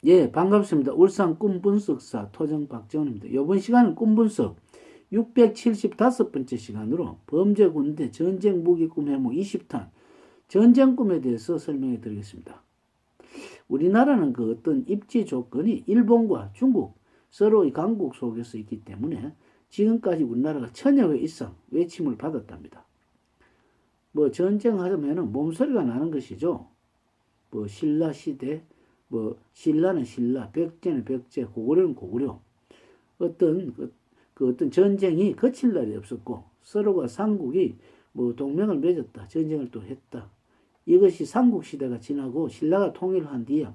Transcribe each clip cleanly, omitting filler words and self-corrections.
예, 반갑습니다. 울산 꿈분석사 토정 박정원입니다. 이번 시간은 꿈분석 675번째 시간으로 범죄 군대 전쟁 무기 꿈 해몽 20탄 전쟁 꿈에 대해서 설명해 드리겠습니다. 우리나라는 그 어떤 입지 조건이 일본과 중국 서로의 강국 속에서 있기 때문에 지금까지 우리나라가 천여 회 이상 외침을 받았답니다. 뭐 전쟁하면은 몸소리가 나는 것이죠. 뭐 신라 시대, 뭐 신라는 신라, 백제는 백제, 고구려는 고구려. 어떤 그 어떤 전쟁이 거칠 날이 없었고 서로가 삼국이 뭐 동맹을 맺었다, 전쟁을 또 했다. 이것이 삼국 시대가 지나고 신라가 통일한 뒤에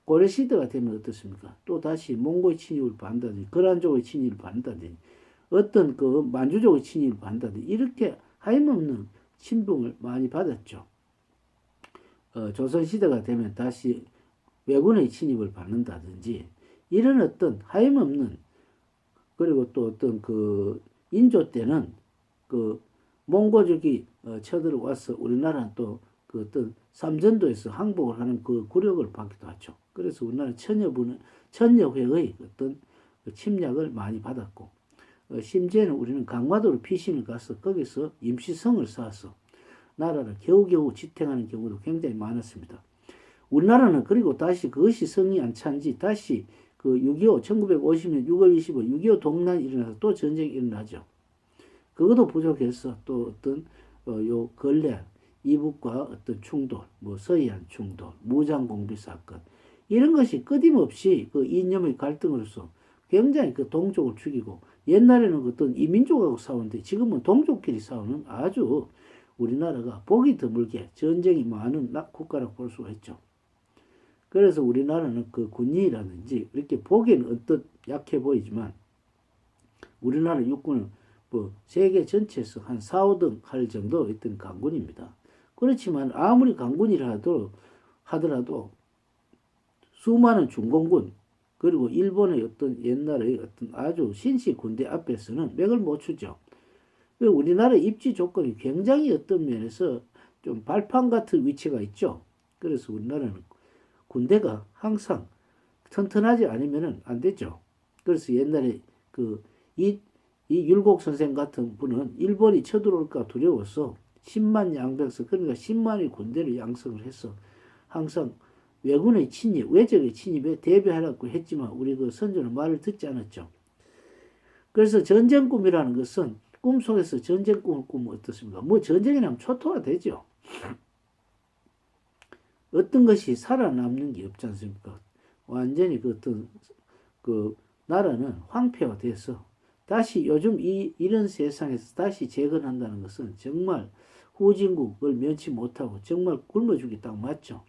고려 시대가 되면 어떻습니까? 또 다시 몽골 침입을 반다든지 거란족의 침입을 반다든지 어떤 그 만주족의 침입을 반다든지 이렇게 하염없는 침범을 많이 받았죠. 조선시대가 되면 다시 왜군의 침입을 받는다든지 이런 어떤 하염없는 그리고 또 어떤 그 인조 때는 그 몽고족이 쳐들어와서 우리나라는 또 그 어떤 삼전도에서 항복을 하는 그 굴욕을 받기도 하죠. 그래서 우리나라는 천여 회의 어떤 침략을 많이 받았고 심지어는 우리는 강화도로 피신을 가서 거기서 임시성을 쌓아서 나라를 겨우겨우 지탱하는 경우도 굉장히 많았습니다. 우리나라는 그리고 다시 그것이 성이 안 찬지 다시 그 6.25 1950년 6월 25일 6.25 동란이 일어나서 또 전쟁이 일어나죠. 그것도 부족해서 또 어떤 요 근래 이북과 어떤 충돌, 뭐 서해안 충돌, 무장 공비 사건 이런 것이 끊임없이 그 이념의 갈등으로서 굉장히 그 동족을 죽이고 옛날에는 어떤 이민족하고 싸우는데 지금은 동족끼리 싸우는 아주 우리나라가 보기 드물게 전쟁이 많은 국가라고 볼 수가 있죠. 그래서 우리나라는 그 군인이라든지 이렇게 보기에는 언뜻 약해 보이지만 우리나라 육군은 뭐 세계 전체에서 한 4, 5등 할 정도 있던 강군입니다. 그렇지만 아무리 강군이라 하더라도 수많은 중공군 그리고 일본의 어떤 옛날의 어떤 아주 신시 군대 앞에서는 맥을 못 추죠. 우리나라의 입지 조건이 굉장히 어떤 면에서 좀 발판 같은 위치가 있죠. 그래서 우리나라는 군대가 항상 튼튼하지 않으면 안 되죠. 그래서 옛날에 이 율곡 선생 같은 분은 일본이 쳐들어올까 두려워서 10만 양병서 그러니까 10만의 군대를 양성을 해서 항상 왜군의 침입, 외적의 침입에 대비하라고 했지만 우리 그 선조는 말을 듣지 않았죠. 그래서 전쟁 꿈이라는 것은 꿈속에서 전쟁 꿈을 꾸면 어떻습니까? 뭐 전쟁이 나면 초토화 되죠. 어떤 것이 살아남는 게 없지 않습니까? 완전히 그 어떤 그 나라는 황폐화돼서 다시 요즘 이런 세상에서 다시 재건한다는 것은 정말 후진국을 면치 못하고 정말 굶어 죽기 딱 맞죠.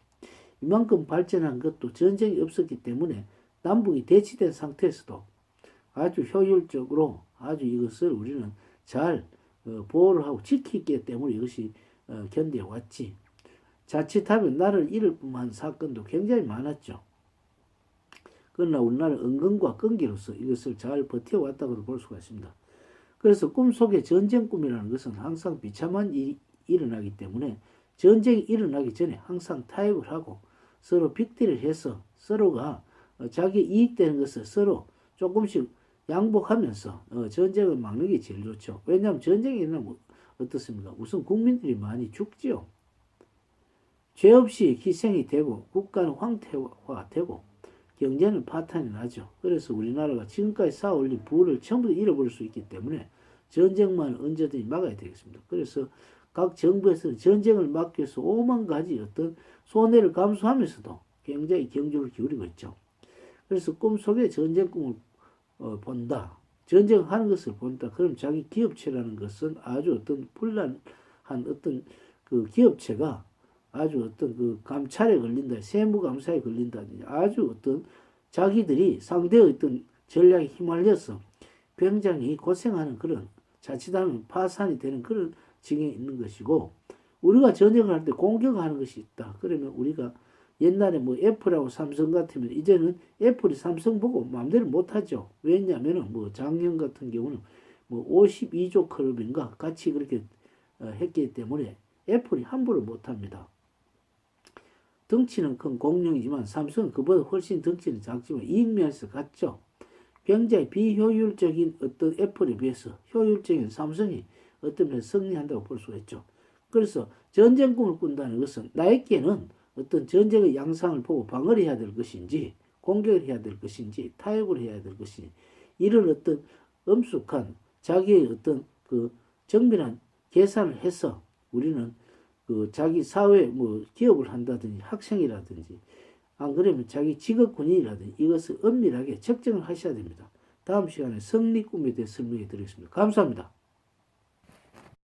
이만큼 발전한 것도 전쟁이 없었기 때문에 남북이 대치된 상태에서도 아주 효율적으로 아주 이것을 우리는 잘 보호를 하고 지키기 때문에 이것이 견뎌왔지. 자칫하면 나를 잃을 뿐만 사건도 굉장히 많았죠. 그러나 우리나라는 은근과 끈기로서 이것을 잘 버텨왔다고도 볼 수가 있습니다. 그래서 꿈속의 전쟁 꿈이라는 것은 항상 비참한 일이 일어나기 때문에 전쟁이 일어나기 전에 항상 타협을 하고 서로 빅딜을 해서 서로가 자기 이익되는 것을 서로 조금씩 양복하면서 전쟁을 막는 게 제일 좋죠. 왜냐하면 전쟁이 일어나면 어떻습니까? 우선 국민들이 많이 죽지요. 죄 없이 희생이 되고 국가는 황폐화되고 경제는 파탄이 나죠. 그래서 우리나라가 지금까지 쌓아올린 부를 전부 잃어버릴 수 있기 때문에 전쟁만 언제든지 막아야 되겠습니다. 그래서 각 정부에서는 전쟁을 막기 위해서 5만 가지 어떤 손해를 감수하면서도 굉장히 경주를 기울이고 있죠. 그래서 꿈속에 전쟁 꿈을 본다. 전쟁하는 것을 본다. 그럼 자기 기업체라는 것은 아주 어떤 불란한 어떤 그 기업체가 아주 어떤 그 감찰에 걸린다, 세무감사에 걸린다든지 아주 어떤 자기들이 상대의 어떤 전략에 휘말려서 굉장히 고생하는 그런 자칫하면 파산이 되는 그런 징에 있는 것이고 우리가 전쟁을 할 때 공격하는 것이 있다. 그러면 우리가 옛날에 뭐 애플하고 삼성 같으면 이제는 애플이 삼성 보고 마음대로 못하죠. 왜냐하면 뭐 작년 같은 경우는 뭐 52조 클럽인가 같이 그렇게 했기 때문에 애플이 함부로 못합니다. 덩치는 큰 공룡이지만 삼성은 그보다 훨씬 덩치는 작지만 이익면에서 같죠. 굉장히 비효율적인 어떤 애플에 비해서 효율적인 삼성이 어떤 면에서 승리한다고 볼 수가 있죠. 그래서 전쟁 꿈을 꾼다는 것은 나에게는 어떤 전쟁의 양상을 보고 방어를 해야 될 것인지 공격을 해야 될 것인지 타협을 해야 될 것인지 이런 어떤 엄숙한 자기의 어떤 그 정밀한 계산을 해서 우리는 그 자기 사회 뭐 기업을 한다든지 학생이라든지 안 그러면 자기 직업 군인이라든지 이것을 엄밀하게 측정을 하셔야 됩니다. 다음 시간에 승리 꿈에 대해 설명해 드리겠습니다. 감사합니다.